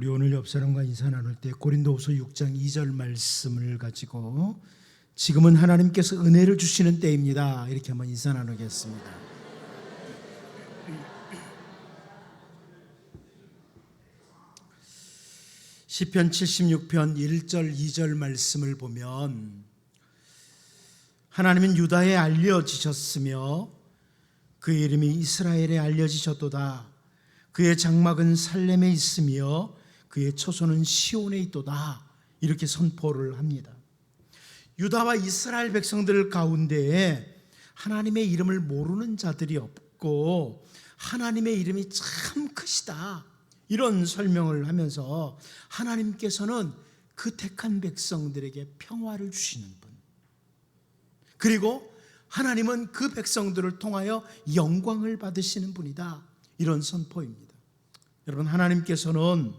우리 오늘 옆 사람과 인사 나눌 때 고린도후서 6장 2절 말씀을 가지고 지금은 하나님께서 은혜를 주시는 때입니다. 이렇게 한번 인사 나누겠습니다. 시편 76편 1절 2절 말씀을 보면 하나님은 유다에 알려지셨으며 그의 이름이 이스라엘에 알려지셨도다. 그의 장막은 살렘에 있으며 그의 처소는 시온에 있도다. 이렇게 선포를 합니다. 유다와 이스라엘 백성들 가운데에 하나님의 이름을 모르는 자들이 없고 하나님의 이름이 참 크시다, 이런 설명을 하면서 하나님께서는 그 택한 백성들에게 평화를 주시는 분, 그리고 하나님은 그 백성들을 통하여 영광을 받으시는 분이다, 이런 선포입니다. 여러분, 하나님께서는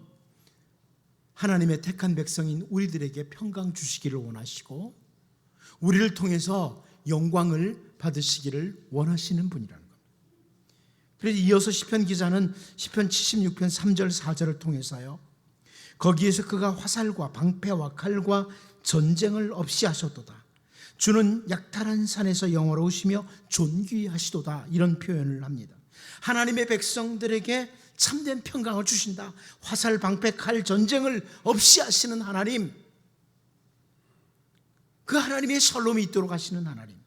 하나님의 택한 백성인 우리들에게 평강 주시기를 원하시고 우리를 통해서 영광을 받으시기를 원하시는 분이라는 겁니다. 그래서 이어서 시편 기자는 시편 76편 3절 4절을 통해서요, 거기에서 그가 화살과 방패와 칼과 전쟁을 없이 하셨도다. 주는 약탈한 산에서 영화로우시며 존귀하시도다, 이런 표현을 합니다. 하나님의 백성들에게 참된 평강을 주신다. 화살, 방패, 칼, 전쟁을 없이 하시는 하나님, 그 하나님의 샬롬이 있도록 하시는 하나님,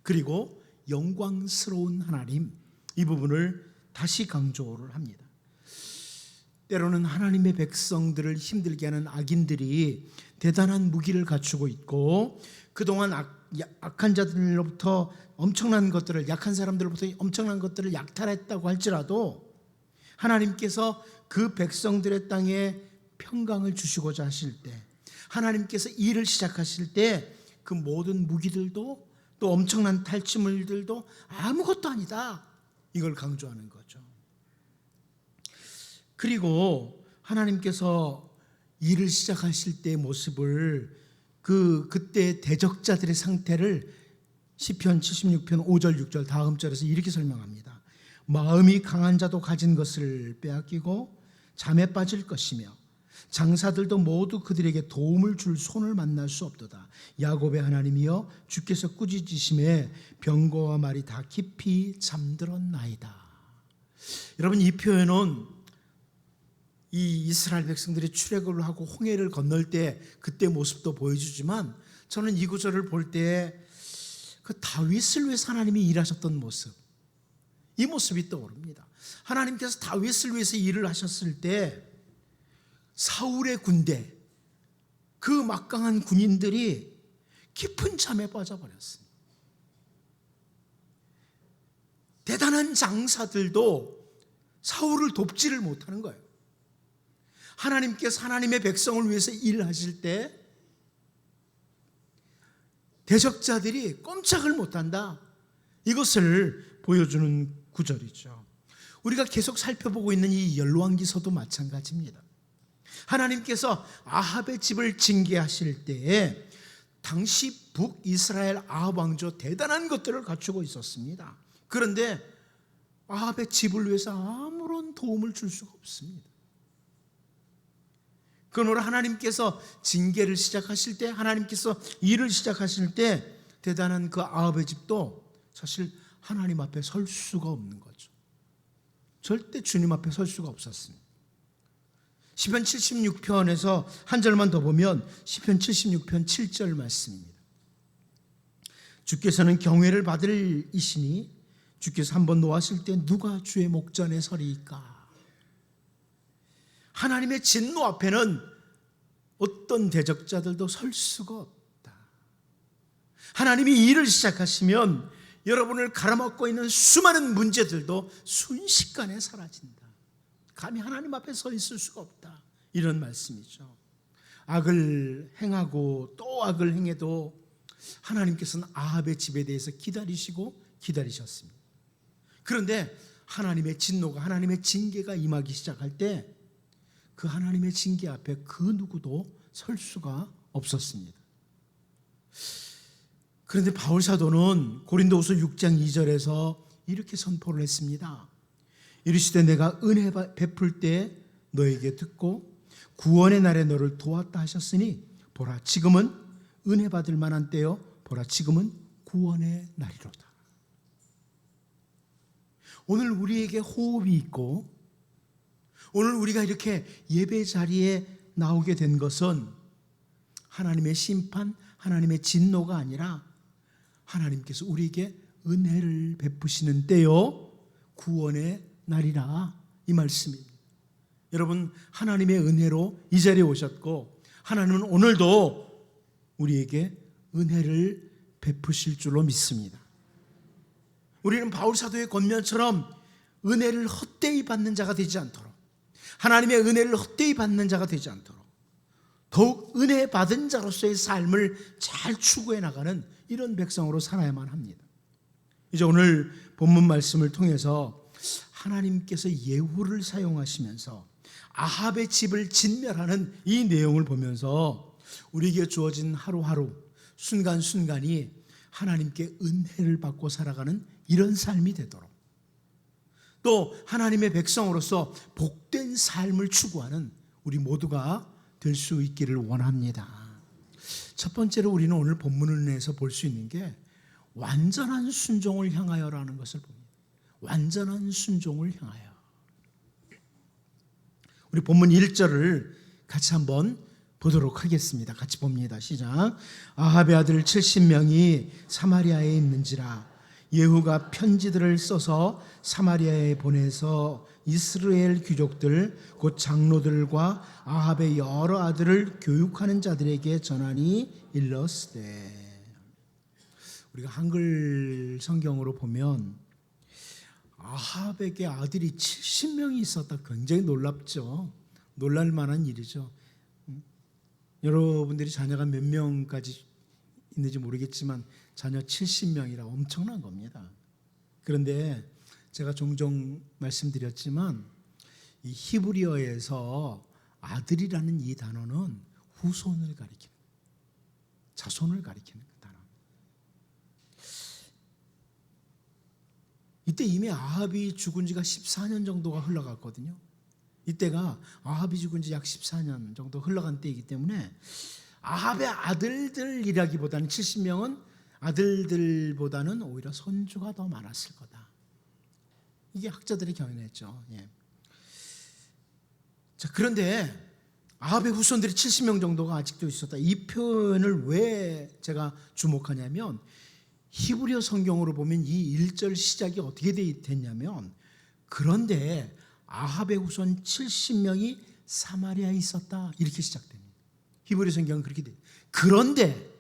그리고 영광스러운 하나님, 이 부분을 다시 강조를 합니다. 때로는 하나님의 백성들을 힘들게 하는 악인들이 대단한 무기를 갖추고 있고 그동안 악한 자들로부터 엄청난 것들을, 약한 사람들로부터 엄청난 것들을 약탈했다고 할지라도 하나님께서 그 백성들의 땅에 평강을 주시고자 하실 때, 하나님께서 일을 시작하실 때 그 모든 무기들도 또 엄청난 탈취물들도 아무것도 아니다, 이걸 강조하는 거죠. 그리고 하나님께서 일을 시작하실 때의 모습을, 그때 대적자들의 상태를 시편 76편 5절 6절 다음 절에서 이렇게 설명합니다. 마음이 강한 자도 가진 것을 빼앗기고 잠에 빠질 것이며 장사들도 모두 그들에게 도움을 줄 손을 만날 수 없도다. 야곱의 하나님이여, 주께서 꾸짖으심에 병거와 말이 다 깊이 잠들었나이다. 여러분, 이 표현은 이 이스라엘 백성들이 출애굽을 하고 홍해를 건널 때 그때 모습도 보여주지만, 저는 이 구절을 볼 때 그 다윗을 위해서 하나님이 일하셨던 모습, 이 모습이 떠오릅니다. 하나님께서 다윗을 위해서 일을 하셨을 때 사울의 군대, 그 막강한 군인들이 깊은 잠에 빠져버렸습니다. 대단한 장사들도 사울을 돕지를 못하는 거예요. 하나님께서 하나님의 백성을 위해서 일하실 때 대적자들이 꼼짝을 못한다, 이것을 보여주는 구절이죠. 우리가 계속 살펴보고 있는 이 열왕기서도 마찬가지입니다. 하나님께서 아합의 집을 징계하실 때에 당시 북이스라엘 아합 왕조 대단한 것들을 갖추고 있었습니다. 그런데 아합의 집을 위해서 아무런 도움을 줄 수가 없습니다. 그러므로 하나님께서 징계를 시작하실 때, 하나님께서 일을 시작하실 때 대단한 그 아합의 집도 사실 하나님 앞에 설 수가 없는 거죠. 절대 주님 앞에 설 수가 없었습니다. 시편 76편에서 한 절만 더 보면 시편 76편 7절 말씀입니다. 주께서는 경외를 받을 이시니 주께서 한번 놓았을 때 누가 주의 목전에 서리이까. 하나님의 진노 앞에는 어떤 대적자들도 설 수가 없다. 하나님이 일을 시작하시면 여러분을 가로막고 있는 수많은 문제들도 순식간에 사라진다. 감히 하나님 앞에 서 있을 수가 없다, 이런 말씀이죠. 악을 행하고 또 악을 행해도 하나님께서는 아합의 집에 대해서 기다리시고 기다리셨습니다. 그런데 하나님의 진노가, 하나님의 징계가 임하기 시작할 때 그 하나님의 징계 앞에 그 누구도 설 수가 없었습니다. 그런데 바울 사도는 고린도후서 6장 2절에서 이렇게 선포를 했습니다. 이르시되 내가 은혜 베풀 때 너에게 듣고 구원의 날에 너를 도왔다 하셨으니 보라 지금은 은혜 받을 만한 때요 보라 지금은 구원의 날이로다. 오늘 우리에게 호흡이 있고 오늘 우리가 이렇게 예배 자리에 나오게 된 것은 하나님의 심판, 하나님의 진노가 아니라 하나님께서 우리에게 은혜를 베푸시는 때요 구원의 날이라 이 말씀입니다. 여러분 하나님의 은혜로 이 자리에 오셨고 하나님은 오늘도 우리에게 은혜를 베푸실 줄로 믿습니다. 우리는 바울 사도의 권면처럼 은혜를 헛되이 받는 자가 되지 않도록 하나님의 은혜를 헛되이 받는 자가 되지 않도록 더욱 은혜 받은 자로서의 삶을 잘 추구해 나가는 이런 백성으로 살아야만 합니다. 이제 오늘 본문 말씀을 통해서 하나님께서 예후를 사용하시면서 아합의 집을 진멸하는 이 내용을 보면서 우리에게 주어진 하루하루 순간순간이 하나님께 은혜를 받고 살아가는 이런 삶이 되도록 또 하나님의 백성으로서 복된 삶을 추구하는 우리 모두가 될 수 있기를 원합니다. 첫 번째로 우리는 오늘 본문을 내서 볼 수 있는 게 완전한 순종을 향하여라는 것을 봅니다. 완전한 순종을 향하여. 우리 본문 1절을 같이 한번 보도록 하겠습니다. 같이 봅니다. 시작. 아합의 아들 70명이 사마리아에 있는지라 예후가 편지들을 써서 사마리아에 보내서 이스라엘 귀족들 곧 장로들과 아합의 여러 아들을 교육하는 자들에게 전하니 일렀으되. 우리가 한글 성경으로 보면 아합에게 아들이 70명이 있었다. 굉장히 놀랍죠. 놀랄 만한 일이죠. 여러분들이 자녀가 몇 명까지 있는지 모르겠지만 자녀 70명이라 엄청난 겁니다. 그런데 제가 종종 말씀드렸지만 이 히브리어에서 아들이라는 이 단어는 후손을 가리키는 자손을 가리키는 단어. 이때 이미 아합이 죽은 지가 14년 정도가 흘러갔거든요. 이때가 아합이 죽은 지 약 14년 정도 흘러간 때이기 때문에 아합의 아들들이라기보다는 70명은 아들들보다는 오히려 손주가 더 많았을 거다. 이게 학자들의 견해죠. 예. 자, 그런데 아합의 후손들이 70명 정도가 아직도 있었다. 이 표현을 왜 제가 주목하냐면 히브리어 성경으로 보면 이 1절 시작이 어떻게 됐냐면 그런데 아합의 후손 70명이 사마리아에 있었다. 이렇게 시작됩니다. 히브리 성경은 그렇게 돼요. 그런데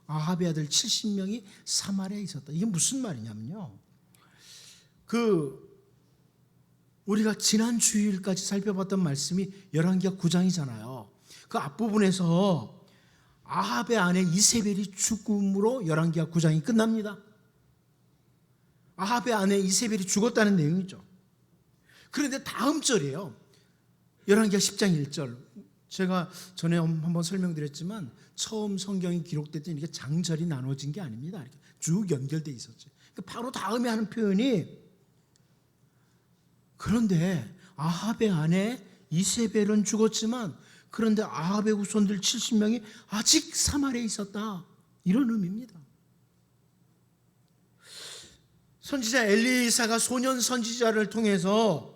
아합의 아들 70명이 사마리아에 있었다. 이게 무슨 말이냐면요. 우리가 지난 주일까지 살펴봤던 말씀이 열왕기하 9장이잖아요. 그 앞부분에서 아합의 아내 이세벨이 죽음으로 열왕기하 9장이 끝납니다. 아합의 아내 이세벨이 죽었다는 내용이죠. 그런데 다음 절이에요. 열왕기하 10장 1절. 제가 전에 한번 설명드렸지만 처음 성경이 기록될 때 이렇게 장절이 나눠진 게 아닙니다. 이렇게 쭉 연결되어 있었죠. 바로 다음에 하는 표현이 그런데 아합의 아내 이세벨은 죽었지만 그런데 아합의 후손들 70명이 아직 사마리아에 있었다. 이런 의미입니다. 선지자 엘리사가 소년 선지자를 통해서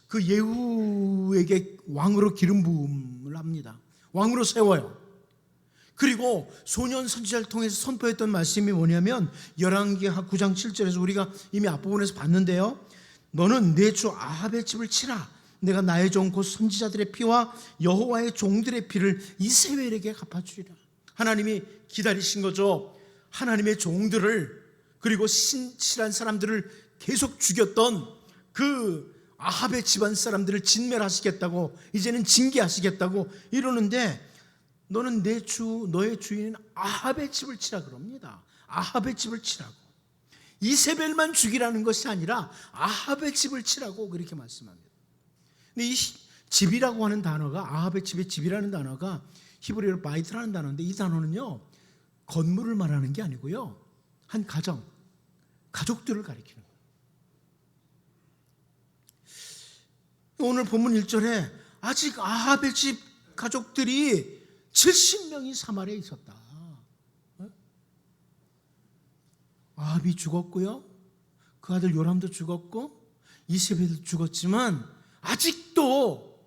그 예후에게 왕으로 기름 부음을 합니다. 왕으로 세워요. 그리고 소년 선지자를 통해서 선포했던 말씀이 뭐냐면 열왕기하 9장 7절에서 우리가 이미 앞부분에서 봤는데요. 너는 내 주 아합의 집을 치라. 내가 나의 종 곧 선지자들의 피와 여호와의 종들의 피를 이세벨에게 갚아주리라. 하나님이 기다리신 거죠. 하나님의 종들을 그리고 신실한 사람들을 계속 죽였던 그 아합의 집안 사람들을 진멸하시겠다고 이제는 징계하시겠다고 이러는데 너는 너의 주인인 아합의 집을 치라 그럽니다. 아합의 집을 치라고. 이세벨만 죽이라는 것이 아니라 아합의 집을 치라고 그렇게 말씀합니다. 근데 이 집이라고 하는 단어가 아합의 집의 집이라는 단어가 히브리어로 바이트라는 단어인데 이 단어는요 건물을 말하는 게 아니고요 한 가족들을 가리키는 거예요. 오늘 본문 1절에 아직 아합의 집 가족들이 70명이 사마리아에 있었다. 아합이 죽었고요, 그 아들 요람도 죽었고 이세벨도 죽었지만 아직도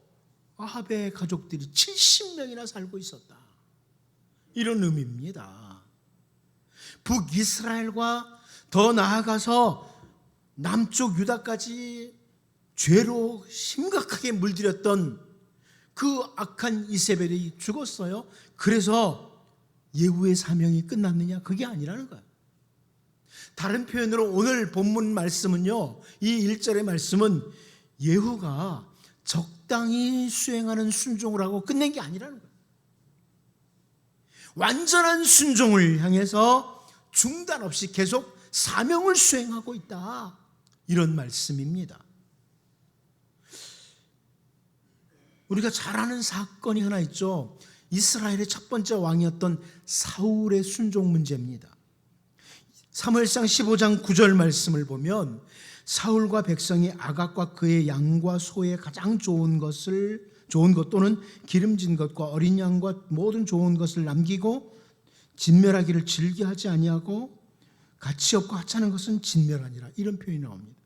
아합의 가족들이 70명이나 살고 있었다. 이런 의미입니다. 북이스라엘과 더 나아가서 남쪽 유다까지 죄로 심각하게 물들였던 그 악한 이세벨이 죽었어요. 그래서 예후의 사명이 끝났느냐? 그게 아니라는 거예요. 다른 표현으로 오늘 본문 말씀은요, 이 1절의 말씀은 예후가 적당히 수행하는 순종을 하고 끝낸 게 아니라는 거예요. 완전한 순종을 향해서 중단 없이 계속 사명을 수행하고 있다, 이런 말씀입니다. 우리가 잘 아는 사건이 하나 있죠. 이스라엘의 첫 번째 왕이었던 사울의 순종 문제입니다. 사무엘상 15장 9절 말씀을 보면 사울과 백성이 아각과 그의 양과 소의 가장 좋은 것 또는 기름진 것과 어린 양과 모든 좋은 것을 남기고 진멸하기를 즐겨하지 아니하고 가치 없고 하찮은 것은 진멸하니라, 이런 표현이 나옵니다.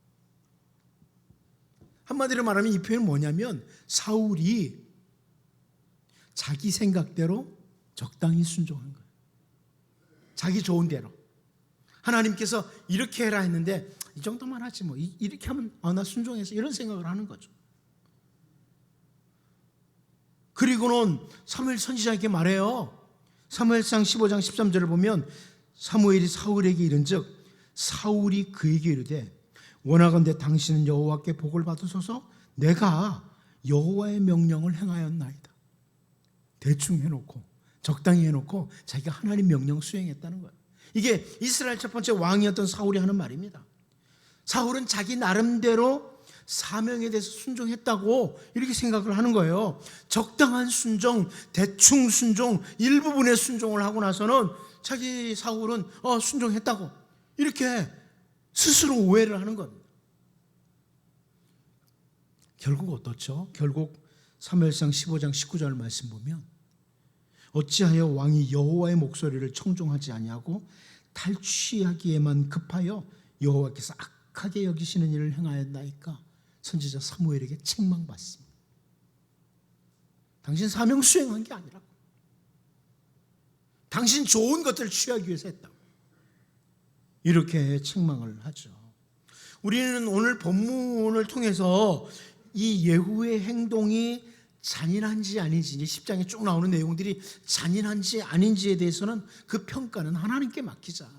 한마디로 말하면 이 표현은 뭐냐면 사울이 자기 생각대로 적당히 순종한 거예요. 자기 좋은 대로. 하나님께서 이렇게 해라 했는데 이 정도만 하지 뭐, 이렇게 하면 나 순종해서, 이런 생각을 하는 거죠. 그리고는 사무엘 선지자에게 말해요. 사무엘상 15장 13절을 보면 사무엘이 사울에게 이른즉 사울이 그에게 이르되 원하건대 당신은 여호와께 복을 받으소서. 내가 여호와의 명령을 행하였나이다. 대충 해놓고 적당히 해놓고 자기가 하나님 명령 수행했다는 거예요. 이게 이스라엘 첫 번째 왕이었던 사울이 하는 말입니다. 사울은 자기 나름대로 사명에 대해서 순종했다고 이렇게 생각을 하는 거예요. 적당한 순종, 대충 순종, 일부분의 순종을 하고 나서는 자기 사울은 순종했다고 이렇게 스스로 오해를 하는 겁니다. 결국 어떻죠? 결국 사무엘상 15장 19절 말씀 보면 어찌하여 왕이 여호와의 목소리를 청종하지 아니하고 탈취하기에만 급하여 여호와께서 악하게 여기시는 일을 행하였나이까? 선지자 사무엘에게 책망받습니다. 당신 사명 수행한 게 아니라고. 당신 좋은 것들을 취하기 위해서 했다고. 이렇게 책망을 하죠. 우리는 오늘 본문을 통해서 이 예후의 행동이 잔인한지 아닌지, 10장에 쭉 나오는 내용들이 잔인한지 아닌지에 대해서는 그 평가는 하나님께 맡기자.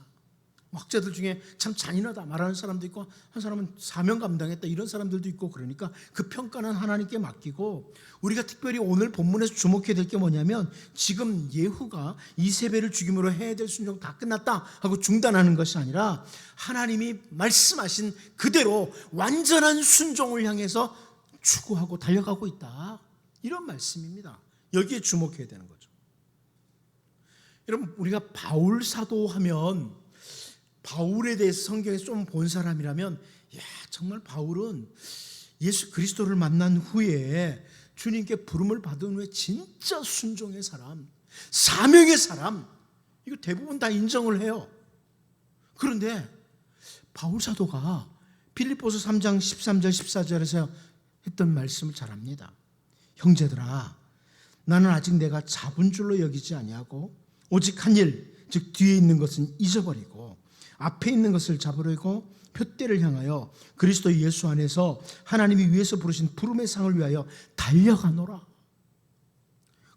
학자들 중에 참 잔인하다 말하는 사람도 있고, 한 사람은 사명 감당했다 이런 사람들도 있고, 그러니까 그 평가는 하나님께 맡기고, 우리가 특별히 오늘 본문에서 주목해야 될 게 뭐냐면 지금 예후가 이세벨을 죽임으로 해야 될 순종 다 끝났다 하고 중단하는 것이 아니라 하나님이 말씀하신 그대로 완전한 순종을 향해서 추구하고 달려가고 있다, 이런 말씀입니다. 여기에 주목해야 되는 거죠. 여러분, 우리가 바울 사도 하면 바울에 대해서 성경에서 좀 본 사람이라면 정말 바울은 예수 그리스도를 만난 후에 주님께 부름을 받은 후에 진짜 순종의 사람, 사명의 사람, 이거 대부분 다 인정을 해요. 그런데 바울 사도가 빌립보서 3장 13절 14절에서 했던 말씀을 잘 압니다. 형제들아, 나는 아직 내가 잡은 줄로 여기지 아니하고 오직 한 일, 즉 뒤에 있는 것은 잊어버리고 앞에 있는 것을 잡으려고 표대를 향하여 그리스도 예수 안에서 하나님이 위에서 부르신 부름의 상을 위하여 달려가노라.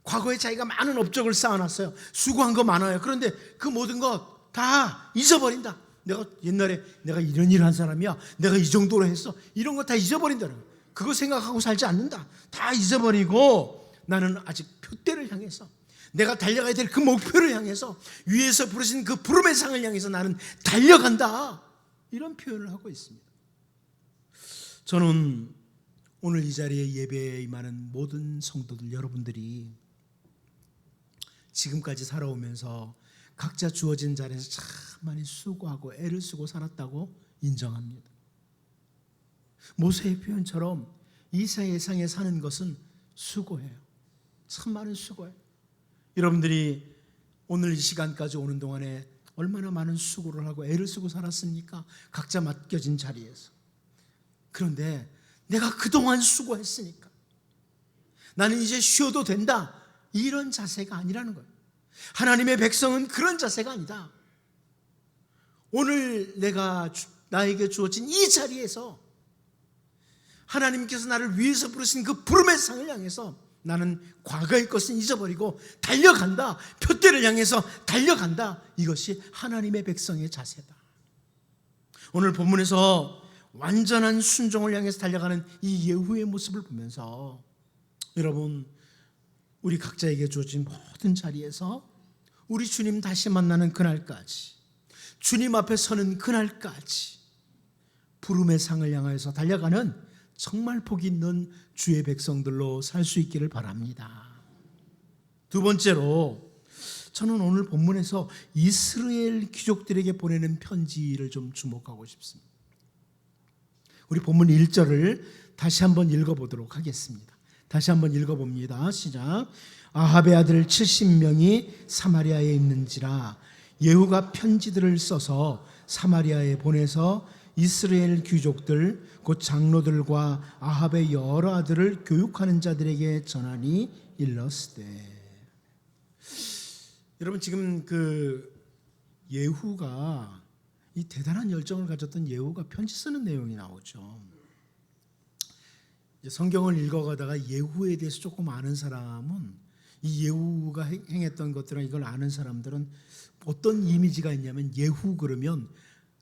과거에 자기가 많은 업적을 쌓아놨어요. 수고한 거 많아요. 그런데 그 모든 것 다 잊어버린다. 내가 옛날에 내가 이런 일을 한 사람이야, 내가 이 정도로 했어, 이런 거 다 잊어버린다는 거예요. 그거 생각하고 살지 않는다. 다 잊어버리고 나는 아직 표대를 향해서, 내가 달려가야 될 그 목표를 향해서, 위에서 부르신 그 부름의 상을 향해서 나는 달려간다, 이런 표현을 하고 있습니다. 저는 오늘 이 자리에 예배에 임하는 모든 성도들 여러분들이 지금까지 살아오면서 각자 주어진 자리에서 참 많이 수고하고 애를 쓰고 살았다고 인정합니다. 모세의 표현처럼 이 세상에 사는 것은 수고해요. 참 많은 수고예요. 여러분들이 오늘 이 시간까지 오는 동안에 얼마나 많은 수고를 하고 애를 쓰고 살았습니까? 각자 맡겨진 자리에서. 그런데 내가 그동안 수고했으니까 나는 이제 쉬어도 된다, 이런 자세가 아니라는 거예요. 하나님의 백성은 그런 자세가 아니다. 오늘 나에게 주어진 이 자리에서 하나님께서 나를 위해서 부르신 그 부름의 상을 향해서 나는 과거의 것은 잊어버리고 달려간다. 표대를 향해서 달려간다. 이것이 하나님의 백성의 자세다. 오늘 본문에서 완전한 순종을 향해서 달려가는 이 예후의 모습을 보면서 여러분, 우리 각자에게 주어진 모든 자리에서 우리 주님 다시 만나는 그날까지, 주님 앞에 서는 그날까지 부름의 상을 향해서 달려가는 정말 복 있는 주의 백성들로 살 수 있기를 바랍니다. 두 번째로, 저는 오늘 본문에서 이스라엘 귀족들에게 보내는 편지를 좀 주목하고 싶습니다. 우리 본문 1절을 다시 한번 읽어보도록 하겠습니다. 다시 한번 읽어봅니다. 시작. 아합의 아들 70명이 사마리아에 있는지라 예후가 편지들을 써서 사마리아에 보내서 이스라엘 귀족들 곧 장로들과 아합의 여러 아들을 교육하는 자들에게 전하니 일렀으되. 여러분, 지금 그 예후가, 이 대단한 열정을 가졌던 예후가 편지 쓰는 내용이 나오죠. 성경을 읽어가다가 예후에 대해서 조금 아는 사람은, 이 예후가 행했던 것들은 이걸 아는 사람들은 어떤 이미지가 있냐면, 예후 그러면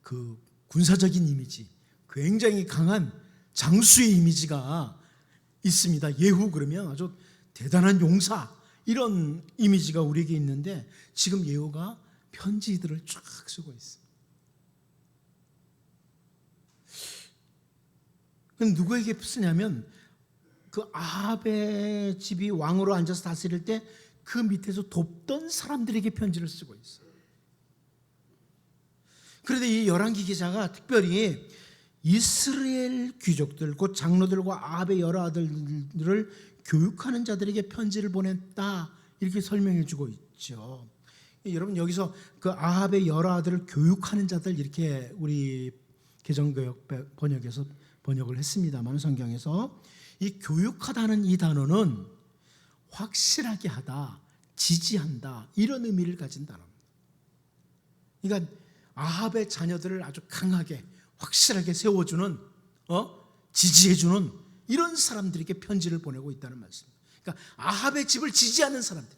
그 군사적인 이미지, 굉장히 강한 장수의 이미지가 있습니다. 예후 그러면 아주 대단한 용사, 이런 이미지가 우리에게 있는데, 지금 예후가 편지들을 쫙 쓰고 있습니다. 누구에게 쓰냐면 그 아합의 집이 왕으로 앉아서 다스릴 때 그 밑에서 돕던 사람들에게 편지를 쓰고 있어요. 그런데 이 열왕기 기자가 특별히 이스라엘 귀족들 곧 장로들과 아합의 여러 아들들을 교육하는 자들에게 편지를 보냈다, 이렇게 설명해 주고 있죠. 여러분, 여기서 그 아합의 여러 아들을 교육하는 자들, 이렇게 우리 개정개역 번역에서 번역을 했습니다만, 성경에서 이 교육하다는 이 단어는 확실하게 하다, 지지한다, 이런 의미를 가진 단어입니다. 그러니까 아합의 자녀들을 아주 강하게 확실하게 세워주는, 지지해주는 이런 사람들에게 편지를 보내고 있다는 말씀입니다. 그러니까 아합의 집을 지지하는 사람들,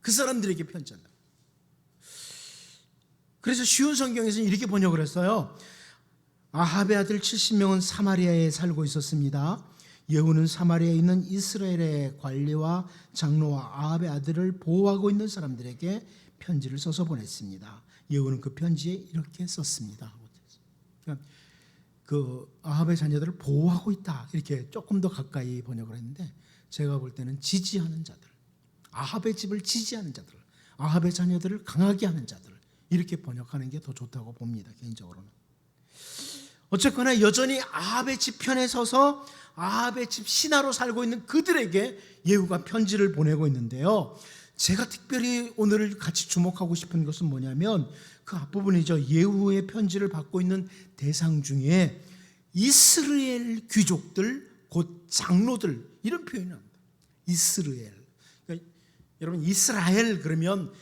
그 사람들에게 편지한다. 그래서 쉬운 성경에서는 이렇게 번역을 했어요. 아합의 아들 70명은 사마리아에 살고 있었습니다. 예후는 사마리아에 있는 이스라엘의 관리와 장로와 아합의 아들을 보호하고 있는 사람들에게 편지를 써서 보냈습니다. 예후는 그 편지에 이렇게 썼습니다. 그러니까 그 아합의 자녀들을 보호하고 있다, 이렇게 조금 더 가까이 번역을 했는데, 제가 볼 때는 지지하는 자들, 아합의 집을 지지하는 자들, 아합의 자녀들을 강하게 하는 자들, 이렇게 번역하는 게 더 좋다고 봅니다, 개인적으로는. 어쨌거나 여전히 아합의 집 편에 서서 아합의 집 신하로 살고 있는 그들에게 예후가 편지를 보내고 있는데요, 제가 특별히 오늘 같이 주목하고 싶은 것은 뭐냐면 그 앞부분이죠. 예후의 편지를 받고 있는 대상 중에 이스라엘 귀족들 곧 장로들, 이런 표현이 나옵니다. 이스라엘. 그러니까 여러분, 이스라엘 그러면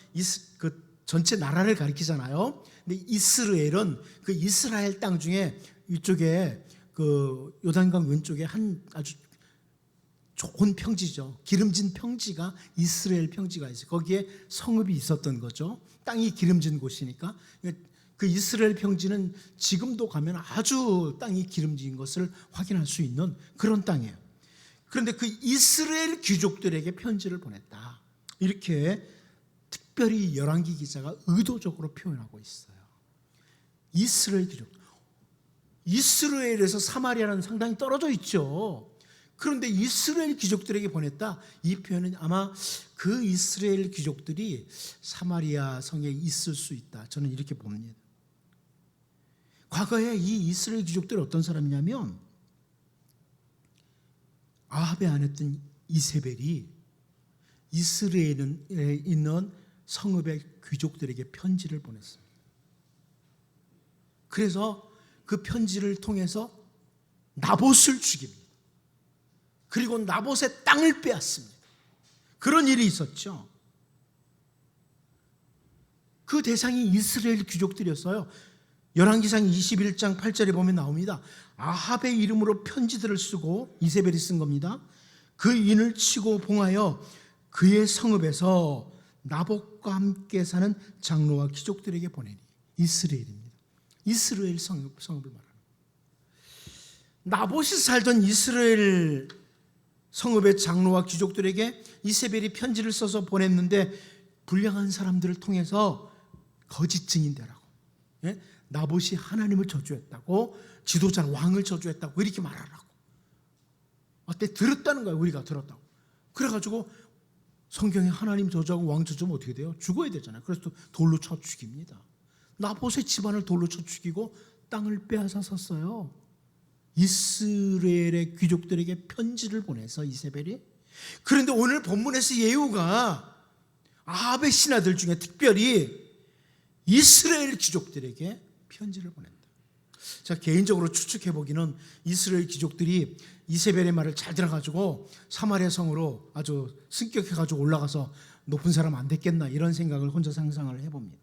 그 전체 나라를 가리키잖아요. 근데 이스라엘은 그 이스라엘 땅 중에 위쪽에 그 요단강 왼쪽에 한 아주 좋은 평지죠. 기름진 평지가 이스라엘 평지가 있어요. 거기에 성읍이 있었던 거죠. 땅이 기름진 곳이니까. 그 이스라엘 평지는 지금도 가면 아주 땅이 기름진 것을 확인할 수 있는 그런 땅이에요. 그런데 그 이스라엘 귀족들에게 편지를 보냈다, 이렇게 특별히 열왕기 기자가 의도적으로 표현하고 있어요. 이스라엘 귀족. 이스라엘에서 사마리아는 상당히 떨어져 있죠. 그런데 이스라엘 귀족들에게 보냈다, 이 표현은 아마 그 이스라엘 귀족들이 사마리아 성에 있을 수 있다, 저는 이렇게 봅니다. 과거에 이 이스라엘 귀족들이 어떤 사람이냐면 아합의 아내였던 이세벨이 이스라엘에 있는 성읍의 귀족들에게 편지를 보냈습니다. 그래서 그 편지를 통해서 나봇을 죽입니다. 그리고 나봇의 땅을 빼앗습니다. 그런 일이 있었죠. 그 대상이 이스라엘 귀족들이었어요. 열왕기상 21장 8절에 보면 나옵니다. 아합의 이름으로 편지들을 쓰고, 이세벨이 쓴 겁니다. 그 인을 치고 봉하여 그의 성읍에서 나봇과 함께 사는 장로와 귀족들에게 보내니. 이스라엘입니다. 이스라엘 성읍을 말합니다. 나봇이 살던 이스라엘 성읍의 장로와 귀족들에게 이세벨이 편지를 써서 보냈는데, 불량한 사람들을 통해서 거짓 증인되라고, 나봇이 하나님을 저주했다고, 지도자 왕을 저주했다고 이렇게 말하라고. 어때? 들었다는 거예요. 우리가 들었다고. 그래가지고 성경에 하나님 저주하고 왕 저주하면 어떻게 돼요? 죽어야 되잖아요. 그래서 돌로 쳐 죽입니다. 나봇의 집안을 돌로 쳐 죽이고 땅을 빼앗아 섰어요. 이스라엘의 귀족들에게 편지를 보내서 이세벨이. 그런데 오늘 본문에서 예후가 아합의 신하들 중에 특별히 이스라엘 귀족들에게 편지를 보낸다. 제가 개인적으로 추측해보기는 이스라엘 귀족들이 이세벨의 말을 잘 들어가지고 사마리아 성으로 아주 승격해가지고 올라가서 높은 사람 안 됐겠나, 이런 생각을 혼자 상상을 해봅니다.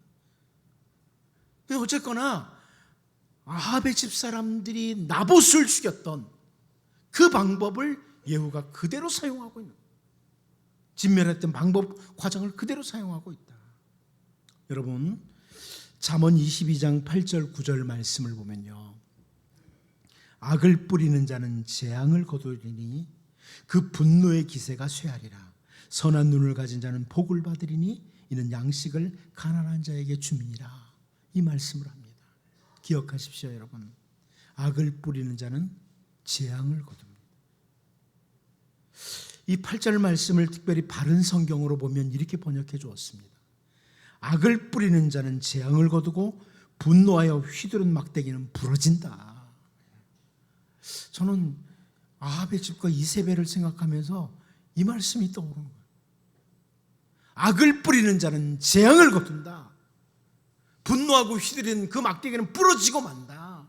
어쨌거나 아합의 집 사람들이 나봇을 죽였던 그 방법을 예후가 그대로 사용하고 있는, 진멸했던 방법 과정을 그대로 사용하고 있다. 여러분, 잠언 22장 8절 9절 말씀을 보면요, 악을 뿌리는 자는 재앙을 거두리니 그 분노의 기세가 쇠하리라. 선한 눈을 가진 자는 복을 받으리니 이는 양식을 가난한 자에게 줌이니라. 이 말씀을 합니다. 기억하십시오, 여러분. 악을 뿌리는 자는 재앙을 거둡니다. 이 8절 말씀을 특별히 바른 성경으로 보면 이렇게 번역해 주었습니다. 악을 뿌리는 자는 재앙을 거두고 분노하여 휘두른 막대기는 부러진다. 저는 아합의 집과 이세벨을 생각하면서 이 말씀이 떠오르는 거예요. 악을 뿌리는 자는 재앙을 거둔다. 분노하고 휘두른 그 막대기는 부러지고 만다.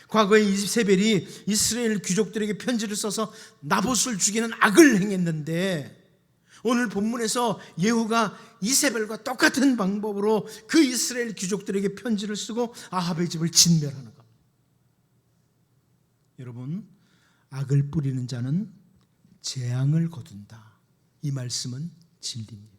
과거에 이세벨이 이스라엘 귀족들에게 편지를 써서 나봇을 죽이는 악을 행했는데, 오늘 본문에서 예후가 이세벨과 똑같은 방법으로 그 이스라엘 귀족들에게 편지를 쓰고 아합의 집을 진멸하는 겁니다. 여러분, 악을 뿌리는 자는 재앙을 거둔다. 이 말씀은 진리입니다.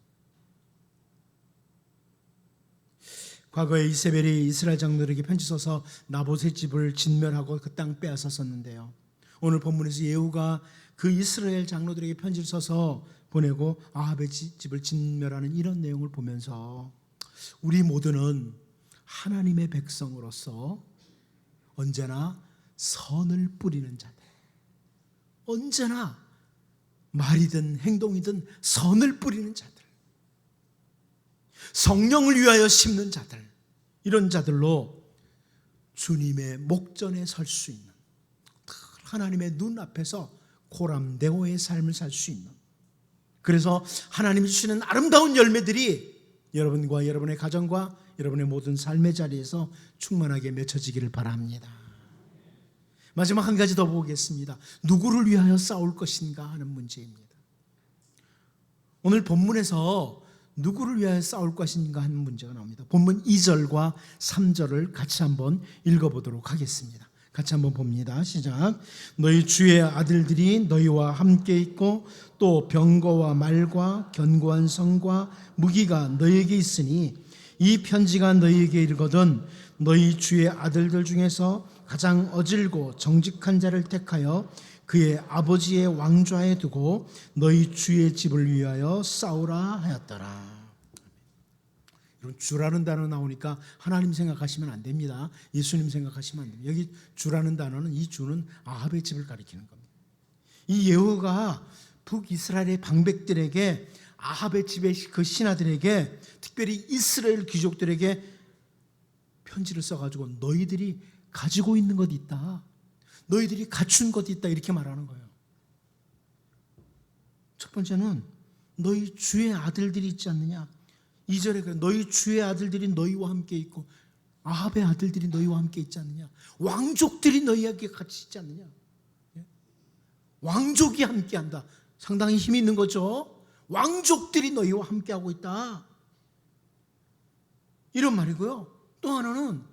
과거에 이세벨이 이스라엘 장로들에게 편지 써서 나봇의 집을 진멸하고 그 땅 빼앗았었는데요, 오늘 본문에서 예후가 그 이스라엘 장로들에게 편지를 써서 보내고 아합의 집을 진멸하는 이런 내용을 보면서 우리 모두는 하나님의 백성으로서 언제나 선을 뿌리는 자들, 언제나 말이든 행동이든 선을 뿌리는 자들, 성령을 위하여 심는 자들, 이런 자들로 주님의 목전에 설 수 있는, 하나님의 눈앞에서 고람대오의 삶을 살 수 있는, 그래서 하나님이 주시는 아름다운 열매들이 여러분과 여러분의 가정과 여러분의 모든 삶의 자리에서 충만하게 맺혀지기를 바랍니다. 마지막 한 가지 더 보겠습니다. 누구를 위하여 싸울 것인가 하는 문제입니다. 오늘 본문에서 누구를 위하여 싸울 것인가 하는 문제가 나옵니다. 본문 2절과 3절을 같이 한번 읽어보도록 하겠습니다. 같이 한번 봅니다. 시작. 너희 주의 아들들이 너희와 함께 있고 또 병거와 말과 견고한 성과 무기가 너희에게 있으니 이 편지가 너희에게 이르거든 너희 주의 아들들 중에서 가장 어질고 정직한 자를 택하여 그의 아버지의 왕좌에 두고 너희 주의 집을 위하여 싸우라 하였더라. 여러분, 주라는 단어 나오니까 하나님 생각하시면 안 됩니다. 예수님 생각하시면 안 됩니다. 여기 주라는 단어는, 이 주는 아합의 집을 가리키는 겁니다. 이 예후가 북이스라엘의 방백들에게, 아합의 집의 그 신하들에게, 특별히 이스라엘 귀족들에게 편지를 써가지고 너희들이 가지고 있는 것 있다, 너희들이 갖춘 것 있다, 이렇게 말하는 거예요. 첫 번째는 너희 주의 아들들이 있지 않느냐. 2절에 그래, 너희 주의 아들들이 너희와 함께 있고 아합의 아들들이 너희와 함께 있지 않느냐. 왕족들이 너희와 같이 있지 않느냐. 왕족이 함께한다. 상당히 힘이 있는 거죠. 왕족들이 너희와 함께하고 있다, 이런 말이고요. 또 하나는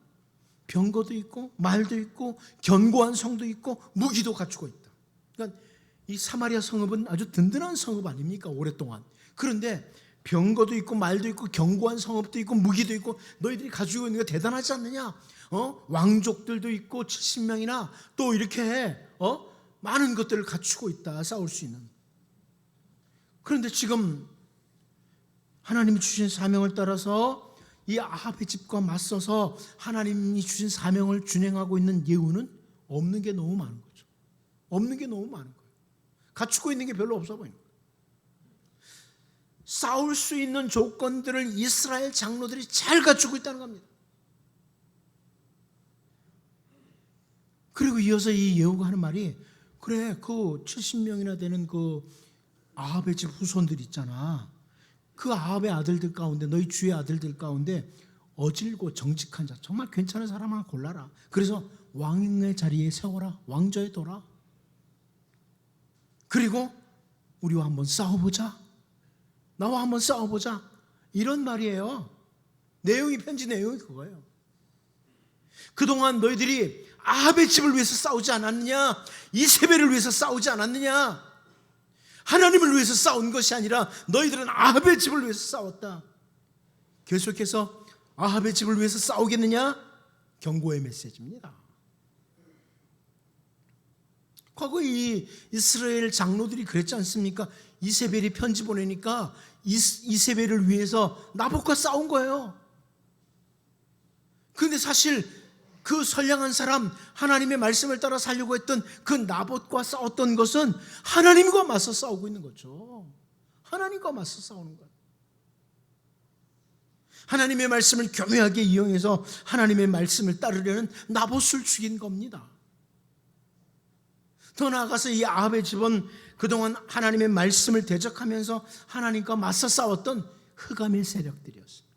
병거도 있고 말도 있고 견고한 성도 있고 무기도 갖추고 있다. 그러니까 이 사마리아 성읍은 아주 든든한 성읍 아닙니까? 오랫동안. 그런데 병거도 있고 말도 있고 견고한 성읍도 있고 무기도 있고 너희들이 가지고 있는 게 대단하지 않느냐. 왕족들도 있고 70명이나 또 이렇게 많은 것들을 갖추고 있다, 싸울 수 있는. 그런데 지금 하나님이 주신 사명을 따라서 이 아합의 집과 맞서서 하나님이 주신 사명을 준행하고 있는 예후는 없는 게 너무 많은 거죠. 없는 게 너무 많은 거예요. 갖추고 있는 게 별로 없어 보이는 거예요. 싸울 수 있는 조건들을 이스라엘 장로들이 잘 갖추고 있다는 겁니다. 그리고 이어서 이 예후가 하는 말이, 그래, 그 70명이나 되는 그 아합의 집 후손들 있잖아. 그 아합의 아들들 가운데, 너희 주의 아들들 가운데 어질고 정직한 자, 정말 괜찮은 사람 하나 골라라. 그래서 왕의 자리에 세워라. 왕좌에 둬라. 그리고 우리와 한번 싸워보자. 나와 한번 싸워보자. 이런 말이에요. 내용이, 편지 내용이 그거예요. 그동안 너희들이 아합의 집을 위해서 싸우지 않았느냐? 이세벨을 위해서 싸우지 않았느냐? 하나님을 위해서 싸운 것이 아니라 너희들은 아합의 집을 위해서 싸웠다. 계속해서 아합의 집을 위해서 싸우겠느냐? 경고의 메시지입니다. 과거 이 이스라엘 장로들이 그랬지 않습니까? 이세벨이 편지 보내니까 이세벨을 위해서 나봇과 싸운 거예요. 그런데 사실 그 선량한 사람, 하나님의 말씀을 따라 살려고 했던 그 나봇과 싸웠던 것은 하나님과 맞서 싸우고 있는 거죠. 하나님과 맞서 싸우는 거예요. 하나님의 말씀을 교묘하게 이용해서 하나님의 말씀을 따르려는 나봇을 죽인 겁니다. 더 나아가서 이 아합의 집은 그동안 하나님의 말씀을 대적하면서 하나님과 맞서 싸웠던 흑암의 세력들이었습니다.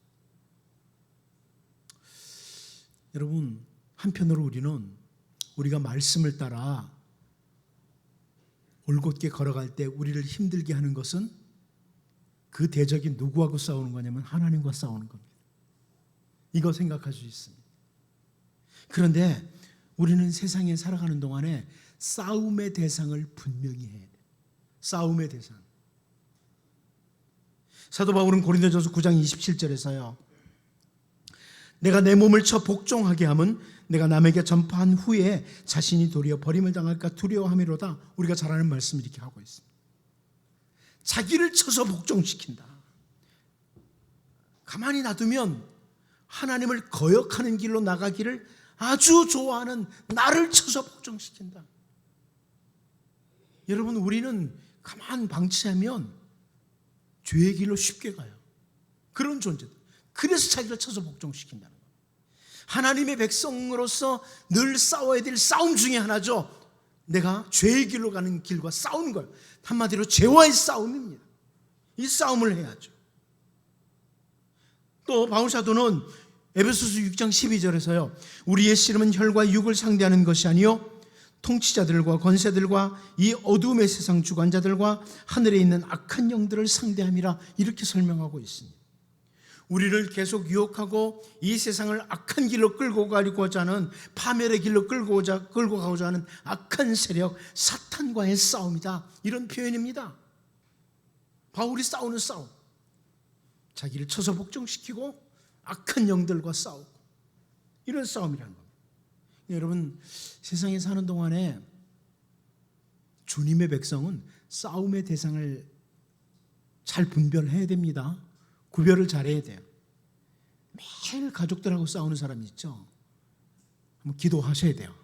여러분, 한편으로 우리가 말씀을 따라 올곧게 걸어갈 때 우리를 힘들게 하는 것은 그 대적이 누구하고 싸우는 거냐면 하나님과 싸우는 겁니다. 이거 생각할 수 있습니다. 그런데 우리는 세상에 살아가는 동안에 싸움의 대상을 분명히 해야 돼요. 싸움의 대상. 사도 바울은 고린도전서 9장 27절에서요. 내가 내 몸을 쳐 복종하게 함은 내가 남에게 전파한 후에 자신이 도리어 버림을 당할까 두려워함이로다. 우리가 잘 아는 말씀을 이렇게 하고 있습니다. 자기를 쳐서 복종시킨다. 가만히 놔두면 하나님을 거역하는 길로 나가기를 아주 좋아하는 나를 쳐서 복종시킨다. 여러분, 우리는 가만 방치하면 죄의 길로 쉽게 가요. 그런 존재들. 그래서 자기를 쳐서 복종시킨다는 거예요. 하나님의 백성으로서 늘 싸워야 될 싸움 중에 하나죠. 내가 죄의 길로 가는 길과 싸우는 거예요. 한마디로 죄와의 싸움입니다. 이 싸움을 해야죠. 또 바울 사도는 에베소서 6장 12절에서요. 우리의 씨름은 혈과 육을 상대하는 것이 아니요 통치자들과 권세들과 이 어두움의 세상 주관자들과 하늘에 있는 악한 영들을 상대함이라, 이렇게 설명하고 있습니다. 우리를 계속 유혹하고 이 세상을 악한 길로 끌고 가려고자 하는, 파멸의 길로 끌고 가고자 하는 악한 세력 사탄과의 싸움이다, 이런 표현입니다. 바울이 싸우는 싸움, 자기를 쳐서 복종시키고 악한 영들과 싸우고, 이런 싸움이라는 겁니다. 여러분, 세상에 사는 동안에 주님의 백성은 싸움의 대상을 잘 분별해야 됩니다. 구별을 잘해야 돼요. 매일 가족들하고 싸우는 사람이 있죠. 한번 기도하셔야 돼요.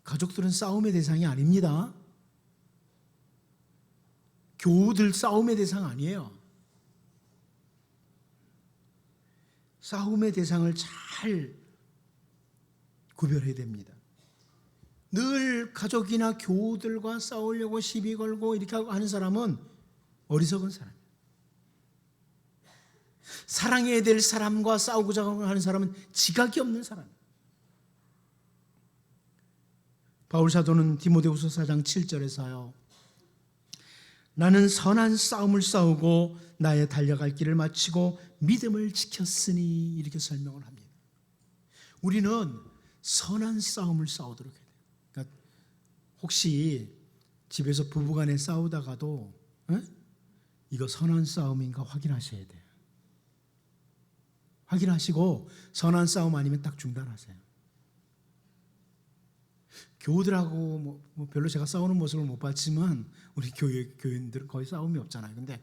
가족들은 싸움의 대상이 아닙니다. 교우들 싸움의 대상 아니에요. 싸움의 대상을 잘 구별해야 됩니다. 늘 가족이나 교우들과 싸우려고 시비 걸고 이렇게 하는 사람은 어리석은 사람이에요. 사랑해야 될 사람과 싸우고자 하는 사람은 지각이 없는 사람이에요. 바울 사도는 디모데후서 4장 7절에서요. 나는 선한 싸움을 싸우고 나의 달려갈 길을 마치고 믿음을 지켰으니 이렇게 설명을 합니다. 우리는 선한 싸움을 싸우도록 해야 돼요. 그러니까 혹시 집에서 부부간에 싸우다가도 이거 선한 싸움인가 확인하셔야 돼요. 확인하시고 선한 싸움 아니면 딱 중단하세요. 교우들하고 뭐 별로 제가 싸우는 모습을 못 봤지만 우리 교인들은 거의 싸움이 없잖아요. 근데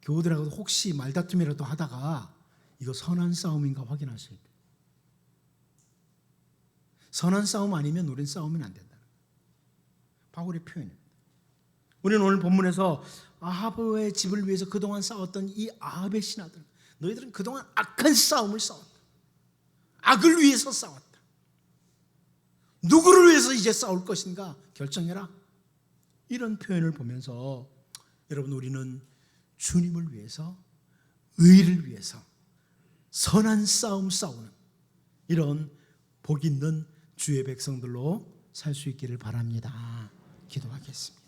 교우들하고도 혹시 말다툼이라도 하다가 이거 선한 싸움인가 확인하셔야 돼요. 선한 싸움 아니면 우리는 싸우면 안 된다는 거예요. 바울의 표현입니다. 우리는 오늘 본문에서 아합의 집을 위해서 그동안 싸웠던 이 아합의 신하들, 너희들은 그동안 악한 싸움을 싸웠다. 악을 위해서 싸웠다. 누구를 위해서 이제 싸울 것인가 결정해라. 이런 표현을 보면서 여러분, 우리는 주님을 위해서, 의를 위해서 선한 싸움 싸우는 이런 복 있는 주의 백성들로 살 수 있기를 바랍니다. 기도하겠습니다.